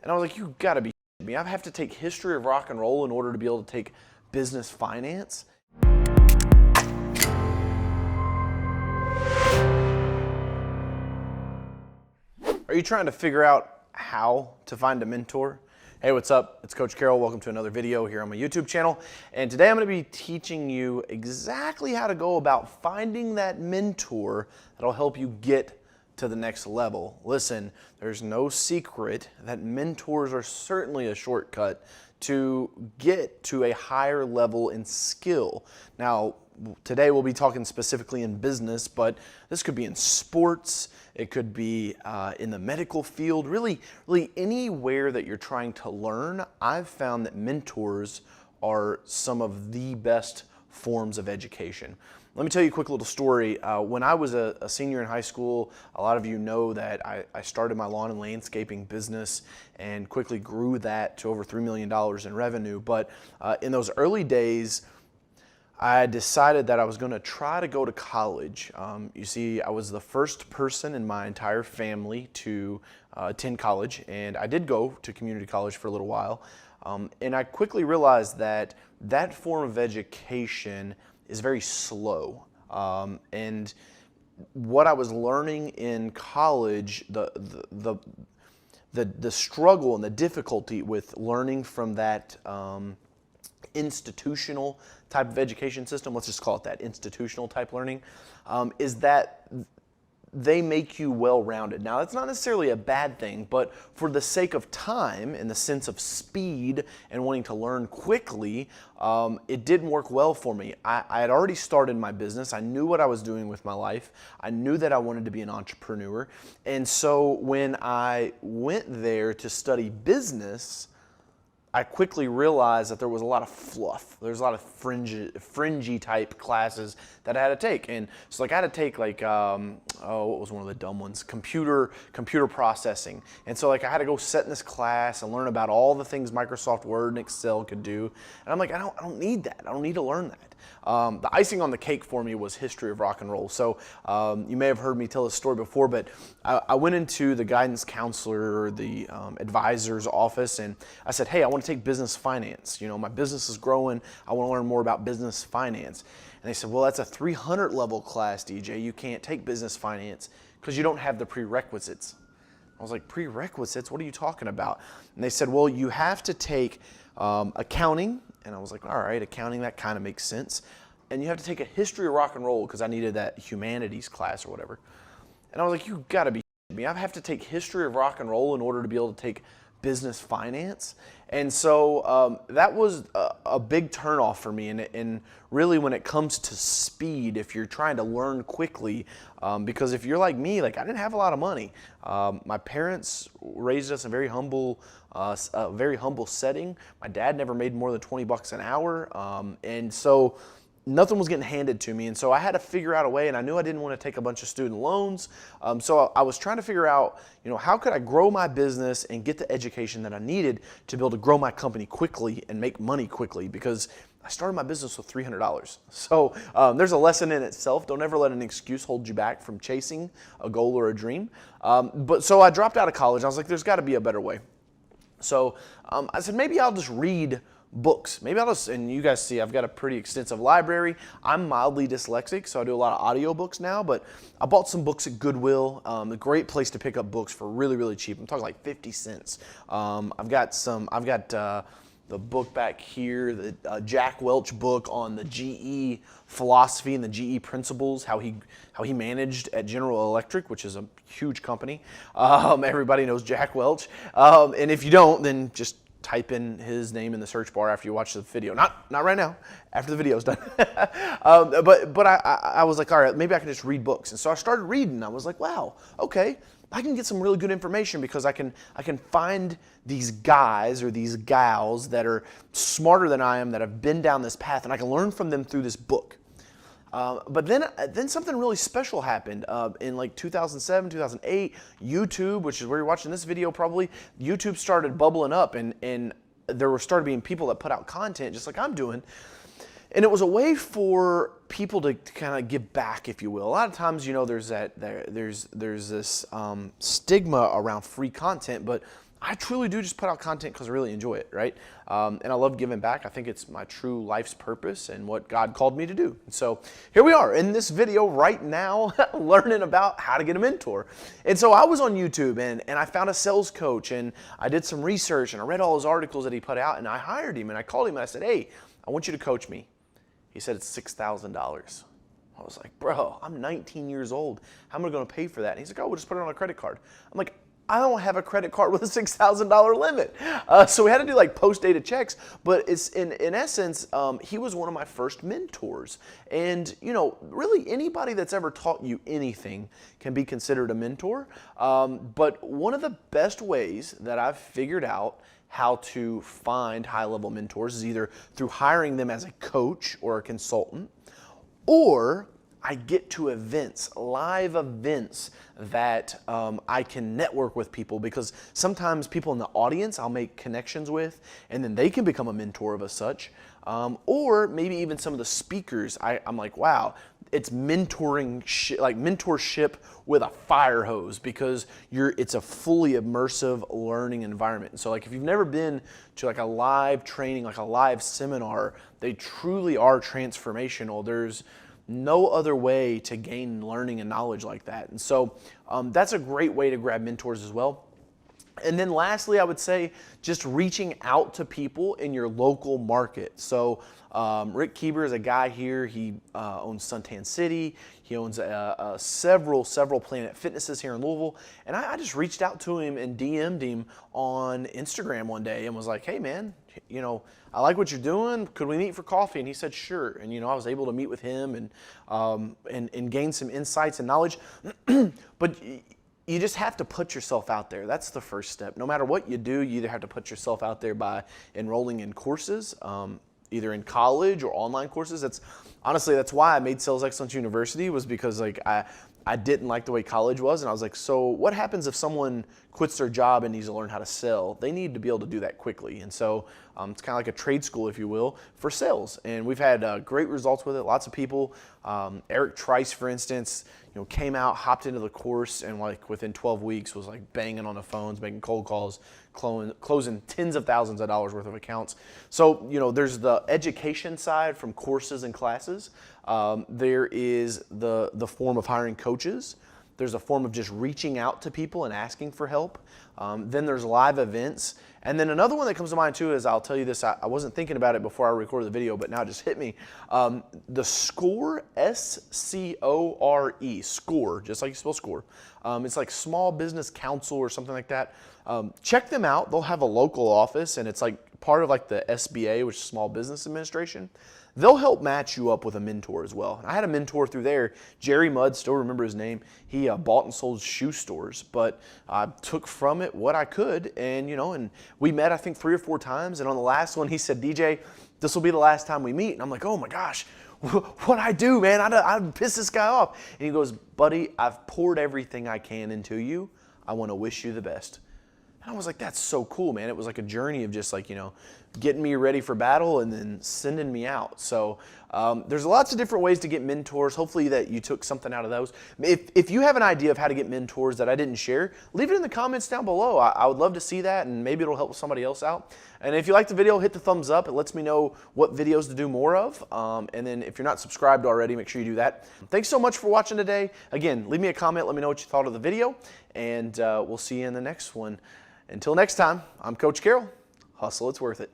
And I was like, you gotta be kidding me. I have to take history of rock and roll in order to be able to take business finance? Are you trying to figure out how to find a mentor? Hey, what's up? It's Coach Carroll. Welcome to another video here on my YouTube channel. And today I'm going to be teaching you exactly how to go about finding that mentor that'll help you get to the next level. Listen, there's no secret that mentors are certainly a shortcut to get to a higher level in skill. Now, today we'll be talking specifically in business, but this could be in sports, it could be in the medical field, really anywhere that you're trying to learn. I've found that mentors are some of the best forms of education. Let me tell you a quick little story. When I was a senior in high school, a lot of you know that I started my lawn and landscaping business and quickly grew that to over $3 million in revenue. But in those early days, I decided that I was going to try to go to college. You see, I was the first person in my entire family to attend college, and I did go to community college for a little while. And I quickly realized that that form of education is very slow. And what I was learning in college, the struggle and the difficulty with learning from that institutional type of education system, let's just call it that, institutional type learning, is that they make you well-rounded. Now, that's not necessarily a bad thing, but for the sake of time, in the sense of speed and wanting to learn quickly, it didn't work well for me. I had already started my business. I knew what I was doing with my life. I knew that I wanted to be an entrepreneur. And so when I went there to study business, I quickly realized that there was a lot of fluff. There's a lot of fringy type classes that I had to take. And so like I had to take like, what was one of the dumb ones? Computer processing. And so like I had to go sit in this class and learn about all the things Microsoft Word and Excel could do. And I'm like, I don't need that. I don't need to learn that. The icing on the cake for me was history of rock and roll. So you may have heard me tell this story before, but I went into the guidance counselor or the advisor's office and I said, hey, I want to take business finance. You know, my business is growing. I want to learn more about business finance. And they said, well, that's a 300 level class, DJ. You can't take business finance because you don't have the prerequisites. I was like, prerequisites? What are you talking about? And they said, well, you have to take accounting. And I was like, all right, accounting, that kind of makes sense. And you have to take a history of rock and roll because I needed that humanities class or whatever. And I was like, you got to be kidding me. I have to take history of rock and roll in order to be able to take business finance. And so that was a big turnoff for me. And really when it comes to speed, if you're trying to learn quickly, because if you're like me, like I didn't have a lot of money. My parents raised us in a very humble setting. My dad never made more than 20 bucks an hour. And so nothing was getting handed to me. And so I had to figure out a way, and I knew I didn't want to take a bunch of student loans. So I was trying to figure out, you know, how could I grow my business and get the education that I needed to be able to grow my company quickly and make money quickly, because I started my business with $300. So there's a lesson in itself. Don't ever let an excuse hold you back from chasing a goal or a dream. So I dropped out of college. I was like, there's got to be a better way. So I said, maybe I'll just read books. Maybe I'll just, and you guys see I've got a pretty extensive library. I'm mildly dyslexic, so I do a lot of audiobooks now, but I bought some books at Goodwill. A great place to pick up books for really cheap. I'm talking like 50 cents. I've got the book back here, the Jack Welch book on the GE philosophy and the GE principles, how he managed at General Electric, which is a huge company. Everybody knows Jack Welch. And if you don't, then just type in his name in the search bar after you watch the video. Not right now, after the video's done. But I was like, all right, maybe I can just read books. And so I started reading. I was like, wow, okay, I can get some really good information because I can find these guys or these gals that are smarter than I am, that have been down this path, and I can learn from them through this book. But then something really special happened in like 2007, 2008. YouTube, which is where you're watching this video probably, YouTube started bubbling up, and there started being people that put out content just like I'm doing. And it was a way for people to kind of give back, if you will. A lot of times, you know, there's this stigma around free content, but I truly do just put out content because I really enjoy it, right? And I love giving back. I think it's my true life's purpose and what God called me to do. So here we are in this video right now learning about how to get a mentor. And so I was on YouTube and I found a sales coach and I did some research and I read all his articles that he put out and I hired him and I called him and I said, hey, I want you to coach me. He said it's $6,000. I was like, bro, I'm 19 years old. How am I going to pay for that? And he's like, oh, we'll just put it on a credit card. I'm like, I don't have a credit card with a $6,000 limit. So we had to do like post-dated checks, but it's in essence, he was one of my first mentors. And you know, really anybody that's ever taught you anything can be considered a mentor. But one of the best ways that I've figured out how to find high-level mentors is either through hiring them as a coach or a consultant, or I get to events, live events that I can network with people, because sometimes people in the audience I'll make connections with and then they can become a mentor of as such. Or maybe even some of the speakers, I'm like, wow, it's like mentorship with a fire hose, because it's a fully immersive learning environment. And so like if you've never been to like a live training, like a live seminar, they truly are transformational. There's no other way to gain learning and knowledge like that. And so that's a great way to grab mentors as well. And then lastly, I would say just reaching out to people in your local market. So Rick Kieber is a guy here. He owns Suntan City. He owns several Planet Fitnesses here in Louisville. And I just reached out to him and DM'd him on Instagram one day and was like, hey man, you know, I like what you're doing. Could we meet for coffee? And he said, sure. And, you know, I was able to meet with him and gain some insights and knowledge. But you just have to put yourself out there. That's the first step. No matter what you do, you either have to put yourself out there by enrolling in courses, either in college or online courses. Honestly, that's why I made Sales Excellence University, was because like I didn't like the way college was, and I was like, so what happens if someone quits their job and needs to learn how to sell? They need to be able to do that quickly. And so it's kind of like a trade school, if you will, for sales. And we've had great results with it. Lots of people, Eric Trice, for instance, you know, came out, hopped into the course, and like within 12 weeks was like banging on the phones, making cold calls, closing tens of thousands of dollars worth of accounts. So, you know, there's the education side from courses and classes. There is the form of hiring coaches. There's a form of just reaching out to people and asking for help. Then there's live events. And then another one that comes to mind too is, I'll tell you this, I wasn't thinking about it before I recorded the video, but now it just hit me. The SCORE, S-C-O-R-E, SCORE, just like you spell SCORE. It's like Small Business Council or something like that. Check them out. They'll have a local office, and it's like part of like the SBA, which is Small Business Administration. They'll help match you up with a mentor as well. I had a mentor through there, Jerry Mudd, still remember his name. He bought and sold shoe stores, but I took from it what I could, and you know, and we met I think 3 or 4 times, and on the last one he said, DJ, this will be the last time we meet. And I'm like, oh my gosh, what'd I do, man? I'd piss this guy off. And he goes, buddy, I've poured everything I can into you. I want to wish you the best. And I was like, that's so cool, man. It was like a journey of just like, you know, getting me ready for battle and then sending me out. So there's lots of different ways to get mentors. Hopefully that you took something out of those. If you have an idea of how to get mentors that I didn't share, leave it in the comments down below. I would love to see that, and maybe it'll help somebody else out. And if you like the video, hit the thumbs up. It lets me know what videos to do more of. And then if you're not subscribed already, make sure you do that. Thanks so much for watching today. Again, leave me a comment. Let me know what you thought of the video, and we'll see you in the next one. Until next time, I'm Coach Carroll. Hustle, it's worth it.